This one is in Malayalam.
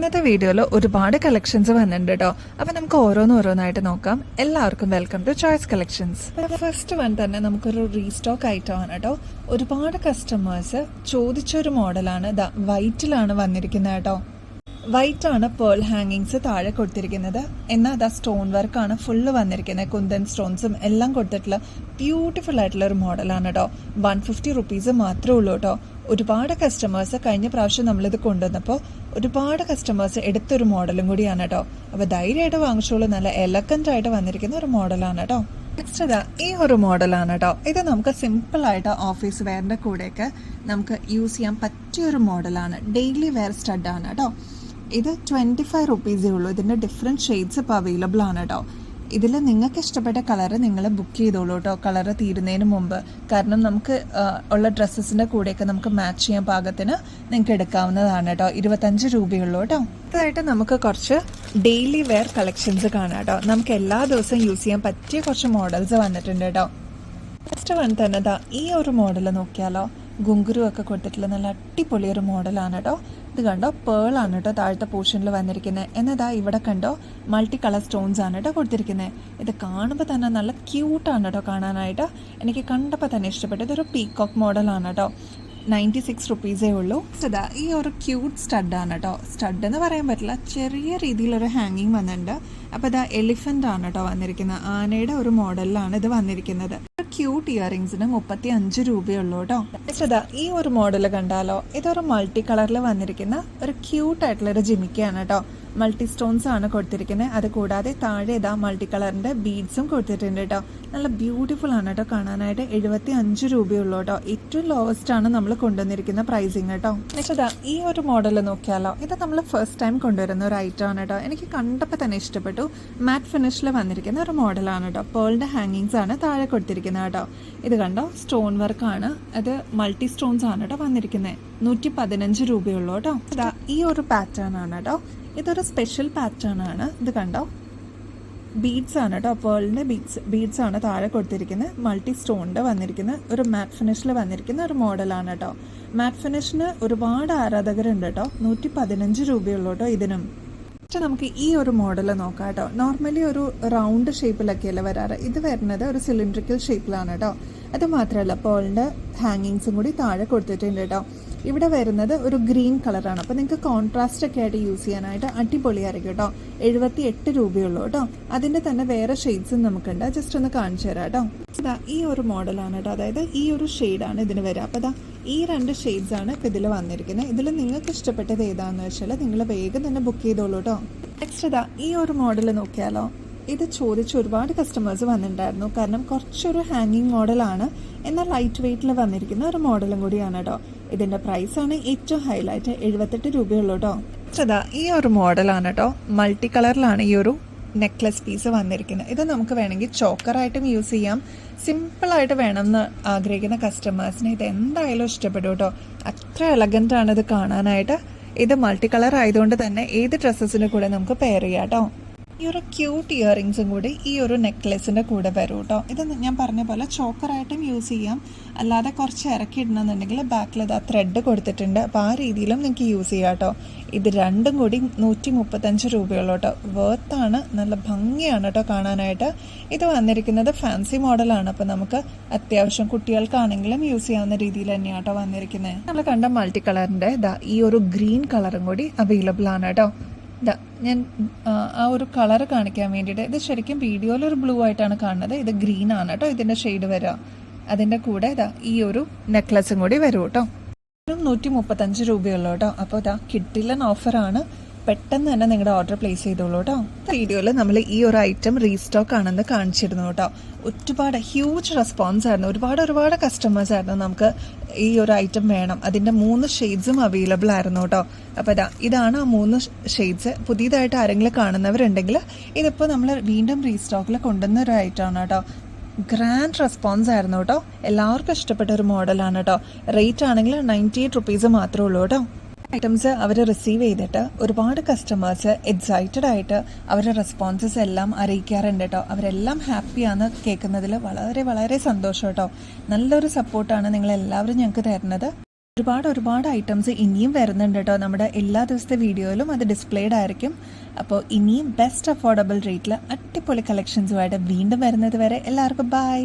ഇന്നത്തെ വീഡിയോയിൽ ഒരുപാട് കളക്ഷൻസ് വന്നിട്ടുണ്ട് കേട്ടോ. അപ്പം നമുക്ക് ഓരോന്നായിട്ട് നോക്കാം. എല്ലാവർക്കും welcome to choice collections. First one തന്നെ നമുക്കൊരു റീസ്റ്റോക്ക് ഐറ്റമാണ് കേട്ടോ. ഒരുപാട് കസ്റ്റമേഴ്സ് ചോദിച്ചൊരു മോഡലാണ്. വൈറ്റിലാണ് വന്നിരിക്കുന്നത് കേട്ടോ. വൈറ്റ് ആണ് പേൾ ഹാങ്ങിങ്സ് താഴെ കൊടുത്തിരിക്കുന്നത്. എന്നാൽ അതാ സ്റ്റോൺ വർക്കാണ് ഫുള്ള് വന്നിരിക്കുന്നത്. കുന്തൻ സ്റ്റോൺസും എല്ലാം കൊടുത്തിട്ടുള്ള ബ്യൂട്ടിഫുൾ ആയിട്ടുള്ള ഒരു മോഡലാണ് കേട്ടോ. 150 റുപ്പീസ് മാത്രമേ ഉള്ളൂ കേട്ടോ. ഒരുപാട് കസ്റ്റമേഴ്സ് കഴിഞ്ഞ പ്രാവശ്യം നമ്മളിത് കൊണ്ടുവന്നപ്പോൾ ഒരുപാട് കസ്റ്റമേഴ്സ് എടുത്തൊരു മോഡലും കൂടിയാണ് കേട്ടോ. അപ്പോൾ ധൈര്യമായിട്ട് വാങ്ങിച്ചോളൂ. നല്ല എലഗൻ്റ് ആയിട്ട് വന്നിരിക്കുന്ന ഒരു മോഡലാണ് കേട്ടോ. നെക്സ്റ്റ് ഇതാ ഈ ഒരു മോഡലാണ് കേട്ടോ. ഇത് നമുക്ക് സിമ്പിളായിട്ട് ഓഫീസ് വെയറിൻ്റെ കൂടെയൊക്കെ നമുക്ക് യൂസ് ചെയ്യാൻ പറ്റിയൊരു മോഡലാണ്. ഡെയിലി വെയർ സ്റ്റഡാണ് കേട്ടോ. ഇത് 25 റുപ്പീസേ ഉള്ളൂ. ഇതിൻ്റെ ഡിഫറെൻറ്റ് ഷെയ്ഡ്സ് ഇപ്പോൾ അവൈലബിൾ ആണ് കേട്ടോ. ഇതിൽ നിങ്ങൾക്ക് ഇഷ്ടപ്പെട്ട കളറ് നിങ്ങൾ ബുക്ക് ചെയ്തോളൂ കേട്ടോ, കളറ് തീരുന്നതിന് മുമ്പ്. കാരണം നമുക്ക് ഉള്ള ഡ്രസ്സസിൻ്റെ കൂടെയൊക്കെ നമുക്ക് മാച്ച് ചെയ്യാൻ പാകത്തിന് നിങ്ങൾക്ക് എടുക്കാവുന്നതാണ് കേട്ടോ. 25 രൂപയുള്ളൂ കേട്ടോ. അതായിട്ട് നമുക്ക് കുറച്ച് ഡെയിലി വെയർ കളക്ഷൻസ് കാണാം കേട്ടോ. നമുക്ക് എല്ലാ ദിവസവും യൂസ് ചെയ്യാൻ പറ്റിയ കുറച്ച് മോഡൽസ് വന്നിട്ടുണ്ട് കേട്ടോ. ഫസ്റ്റ് വൺ തന്നെ ഈ ഒരു മോഡൽ നോക്കിയാലോ. ഗുങ്കുരു ഒക്കെ കൊടുത്തിട്ടുള്ള നല്ല അടിപൊളി ഒരു മോഡലാണ് കേട്ടോ. ഇത് കണ്ടോ, പേളാണ് കേട്ടോ താഴത്തെ പോർഷനിൽ വന്നിരിക്കുന്നത്. എന്നതാ ഇവിടെ കണ്ടോ മൾട്ടി കളർ സ്റ്റോൺസ് ആണ് കേട്ടോ കൊടുത്തിരിക്കുന്നത്. ഇത് കാണുമ്പോൾ തന്നെ നല്ല ക്യൂട്ടാണ് കേട്ടോ കാണാനായിട്ട്. എനിക്ക് കണ്ടപ്പോൾ തന്നെ ഇഷ്ടപ്പെട്ടു. ഇതൊരു പീകോക്ക് മോഡലാണ് കേട്ടോ. 96 റുപ്പീസേ ഉള്ളൂ. ഇതാ ഈ ഒരു ക്യൂട്ട് സ്റ്റഡാണ് കേട്ടോ. സ്റ്റഡ് എന്ന് പറയാൻ പറ്റില്ല, ചെറിയ രീതിയിലൊരു ഹാങ്ങിങ് വന്നിട്ടുണ്ട്. അപ്പോൾ ഇതാ എലിഫൻ്റ് ആണ് കേട്ടോ വന്നിരിക്കുന്നത്. ആനയുടെ ഒരു മോഡലിലാണ് ഇത് വന്നിരിക്കുന്നത്. ക്യൂട്ട് ഇയറിങ്സിന് 35 രൂപയുള്ളൂ കേട്ടോ. ഇതാ ഈ ഒരു മോഡൽ കണ്ടാലോ. ഇതൊരു മൾട്ടി കളറിൽ വന്നിരിക്കുന്ന ഒരു ക്യൂട്ടായിട്ടുള്ളൊരു ജിമിക്കയാണ് കേട്ടോ. മൾട്ടി സ്റ്റോൺസ് ആണ് കൊടുത്തിരിക്കുന്നത്. അത് കൂടാതെ താഴെ ഇതാ മൾട്ടി കളറിൻ്റെ ബീഡ്സും കൊടുത്തിട്ടുണ്ട് കേട്ടോ. നല്ല ബ്യൂട്ടിഫുൾ ആണ് കേട്ടോ കാണാനായിട്ട്. 75 രൂപയുള്ളൂ കേട്ടോ. ഏറ്റവും ലോവസ്റ്റ് ആണ് നമ്മൾ കൊണ്ടുവന്നിരിക്കുന്ന പ്രൈസിങ് കേട്ടോ. നെക്സ്റ്റ് ഇതാ ഈ ഒരു മോഡൽ നോക്കിയാലോ. ഇത് നമ്മൾ ഫസ്റ്റ് ടൈം കൊണ്ടുവരുന്ന ഒരു ഐറ്റം ആണ് കേട്ടോ. എനിക്ക് കണ്ടപ്പോൾ തന്നെ ഇഷ്ടപ്പെട്ടു. മാറ്റ് ഫിനിഷിൽ വന്നിരിക്കുന്ന ഒരു മോഡലാണ് കേട്ടോ. പേളിൻ്റെ ഹാങ്ങിങ്സ് ആണ് താഴെ കൊടുത്തിരിക്കുന്നത് കേട്ടോ. ഇത് കണ്ടോ, സ്റ്റോൺ വർക്കാണ്. അത് മൾട്ടി സ്റ്റോൺസ് ആണ് കേട്ടോ വന്നിരിക്കുന്നത്. 115 രൂപയുള്ളൂ കേട്ടോ. ഇതാ ഈ ഒരു പാറ്റേൺ ആണ് കേട്ടോ. ഇതൊരു സ്പെഷ്യൽ പാറ്റേൺ ആണ്. ഇത് കണ്ടോ, ബീഡ്സ് ആണ് കേട്ടോ. പേളിൻ്റെ ബീഡ്സ് ആണ് താഴെ കൊടുത്തിരിക്കുന്നത്. മൾട്ടി സ്റ്റോണിൻ്റെ വന്നിരിക്കുന്ന ഒരു മാറ്റ് ഫിനിഷിൽ വന്നിരിക്കുന്ന ഒരു മോഡലാണ് കേട്ടോ. മാറ്റ് ഫിനിഷിന് ഒരുപാട് ആരാധകരുണ്ട് കേട്ടോ. 115 രൂപയുള്ളൂ കേട്ടോ ഇതിനും. നമുക്ക് ഈ ഒരു മോഡൽ നോക്കാം കേട്ടോ. നോർമലി ഒരു റൗണ്ട് ഷേപ്പിലൊക്കെയല്ലേ വരാറ്. ഇത് വരുന്നത് ഒരു സിലിണ്ടറിക്കൽ ഷേപ്പിലാണ് കേട്ടോ. അത് മാത്രമല്ല പേളിൻ്റെ ഹാങ്ങിങ്സും കൂടി താഴെ കൊടുത്തിട്ടുണ്ട് കേട്ടോ. ഇവിടെ വരുന്നത് ഒരു ഗ്രീൻ കളറാണ്. അപ്പോൾ നിങ്ങൾക്ക് കോൺട്രാസ്റ്റ് ഒക്കെ ആയിട്ട് യൂസ് ചെയ്യാനായിട്ട് അടിപൊളിയായിരിക്കും കേട്ടോ. 78 രൂപയുള്ളൂ കേട്ടോ. അതിൻ്റെ തന്നെ വേറെ ഷെയ്ഡ്സും നമുക്കുണ്ട്. ജസ്റ്റ് ഒന്ന് കാണിച്ചു തരാം കേട്ടോ. ഇതാ ഈ ഒരു മോഡലാണ് കേട്ടോ. അതായത് ഈ ഒരു ഷെയ്ഡാണ് ഇതിന് വരിക. അപ്പോൾ ഇതാ ഈ 2 ഷെയ്ഡ്സ് ആണ് ഇപ്പോൾ ഇതിൽ വന്നിരിക്കുന്നത്. ഇതിൽ നിങ്ങൾക്ക് ഇഷ്ടപ്പെട്ടത് ഏതാണെന്ന് വെച്ചാൽ നിങ്ങൾ വേഗം തന്നെ ബുക്ക് ചെയ്തോളൂ കേട്ടോ. നെക്സ്റ്റ് ഇതാ ഈ ഒരു മോഡൽ നോക്കിയാലോ. ഇത് ചോദിച്ച് ഒരുപാട് കസ്റ്റമേഴ്സ് വന്നിട്ടുണ്ടായിരുന്നു. കാരണം കുറച്ചൊരു ഹാങ്ങിങ് മോഡലാണ്, എന്നാൽ ലൈറ്റ് വെയ്റ്റിൽ വന്നിരിക്കുന്ന ഒരു മോഡലും കൂടിയാണ് കേട്ടോ. ഇതിൻ്റെ പ്രൈസാണ് ഏറ്റവും ഹൈലൈറ്റ്. 78 രൂപയുള്ളൂ കേട്ടോ. അതാ ഈ ഒരു മോഡലാണ് കേട്ടോ. മൾട്ടി കളറിലാണ് ഈ ഒരു നെക്ലസ് പീസ് വന്നിരിക്കുന്നത്. ഇത് നമുക്ക് വേണമെങ്കിൽ ചോക്കറായിട്ടും യൂസ് ചെയ്യാം. സിമ്പിളായിട്ട് വേണമെന്ന് ആഗ്രഹിക്കുന്ന കസ്റ്റമേഴ്സിന് ഇത് എന്തായാലും ഇഷ്ടപ്പെടും കേട്ടോ. അത്ര എലഗൻ്റ് ആണ് ഇത് കാണാനായിട്ട്. ഇത് മൾട്ടി കളർ ആയതുകൊണ്ട് തന്നെ ഏത് ഡ്രസ്സസിൻ്റെ കൂടെ നമുക്ക് പെയർ ചെയ്യാം കേട്ടോ. ഈ ഒരു ക്യൂട്ട് ഇയറിങ്സും കൂടി ഈ ഒരു നെക്ലെസിൻ്റെ കൂടെ വരും കേട്ടോ. ഇത് ഞാൻ പറഞ്ഞ പോലെ ചോക്കറായിട്ടും യൂസ് ചെയ്യാം. അല്ലാതെ കുറച്ച് ഇറക്കിയിടണമെന്നുണ്ടെങ്കിൽ ബാക്കിൽ ഇത് ത്രെഡ് കൊടുത്തിട്ടുണ്ട്. അപ്പോൾ ആ രീതിയിലും നിങ്ങൾക്ക് യൂസ് ചെയ്യാം കേട്ടോ. ഇത് രണ്ടും കൂടി 135 രൂപയുള്ളൂ കേട്ടോ. വേർത്താണ്, നല്ല ഭംഗിയാണ് കേട്ടോ കാണാനായിട്ട്. ഇത് വന്നിരിക്കുന്നത് ഫാൻസി മോഡലാണ്. അപ്പോൾ നമുക്ക് അത്യാവശ്യം കുട്ടികൾക്കാണെങ്കിലും യൂസ് ചെയ്യാവുന്ന രീതിയിൽ തന്നെയാണ് കേട്ടോ വന്നിരിക്കുന്നത്. നമ്മൾ കണ്ട മൾട്ടി കളറിൻ്റെ ഈ ഒരു ഗ്രീൻ കളറും കൂടി അവൈലബിൾ ആണ് കേട്ടോ. ഞാൻ ആ ഒരു കളർ കാണിക്കാൻ വേണ്ടിയിട്ട്, ഇത് ശരിക്കും വീഡിയോയിൽ ഒരു ബ്ലൂ ആയിട്ടാണ് കാണുന്നത്. ഇത് ഗ്രീൻ ആണ് കേട്ടോ ഇതിൻ്റെ ഷെയ്ഡ് വരിക. അതിൻ്റെ കൂടെ ഈ ഒരു നെക്ലസും കൂടി വരും കേട്ടോ. 135 രൂപയുള്ളൂ കേട്ടോ. അപ്പോൾ കിഡിലൻ ഓഫറാണ്. പെട്ടെന്ന് തന്നെ നിങ്ങളുടെ ഓർഡർ പ്ലേസ് ചെയ്തോളൂ കേട്ടോ. വീഡിയോയിൽ നമ്മൾ ഈ ഒരു ഐറ്റം റീസ്റ്റോക്ക് ആണെന്ന് കാണിച്ചിരുന്നു കേട്ടോ. ഒരുപാട് ഹ്യൂജ് റെസ്പോൺസ് ആയിരുന്നു. ഒരുപാട് കസ്റ്റമേഴ്സ് ആയിരുന്നു നമുക്ക് ഈ ഒരു ഐറ്റം വേണം. അതിൻ്റെ 3 ഷെയ്ഡ്സും അവൈലബിൾ ആയിരുന്നു കേട്ടോ. അപ്പോൾ ഇതാണ് ആ 3 ഷെയ്ഡ്സ്. പുതിയതായിട്ട് ആരെങ്കിലും കാണുന്നവരുണ്ടെങ്കിൽ ഇതിപ്പോൾ നമ്മൾ വീണ്ടും റീസ്റ്റോക്കിൽ കൊണ്ടുവന്ന ഒരു ഐറ്റമാണ് കേട്ടോ. ഗ്രാൻഡ് റെസ്പോൺസ് ആയിരുന്നു കേട്ടോ. എല്ലാവർക്കും ഇഷ്ടപ്പെട്ട ഒരു മോഡലാണ് കേട്ടോ. റേറ്റ് ആണെങ്കിൽ 98 റുപ്പീസ് മാത്രമേ ഉള്ളൂ കേട്ടോ. ഐറ്റംസ് അവർ റിസീവ് ചെയ്തിട്ട് ഒരുപാട് കസ്റ്റമേഴ്സ് എക്സൈറ്റഡ് ആയിട്ട് അവരുടെ റെസ്പോൺസസ് എല്ലാം അറിയിക്കാറുണ്ട് കേട്ടോ. അവരെല്ലാം ഹാപ്പിയാണെന്ന് കേൾക്കുന്നതിൽ വളരെ സന്തോഷം കേട്ടോ. നല്ലൊരു സപ്പോർട്ടാണ് നിങ്ങളെല്ലാവരും ഞങ്ങൾക്ക് തരുന്നത്. ഒരുപാട് ഐറ്റംസ് ഇനിയും വരുന്നുണ്ട് കേട്ടോ. നമ്മുടെ എല്ലാ ദിവസത്തെ വീഡിയോയിലും അത് ഡിസ്പ്ലേഡ് ആയിരിക്കും. അപ്പോൾ ഇനിയും ബെസ്റ്റ് അഫോർഡബിൾ റേറ്റിൽ അടിപൊളി കളക്ഷൻസുമായിട്ട് വീണ്ടും വരുന്നത് വരെ എല്ലാവർക്കും ബൈ.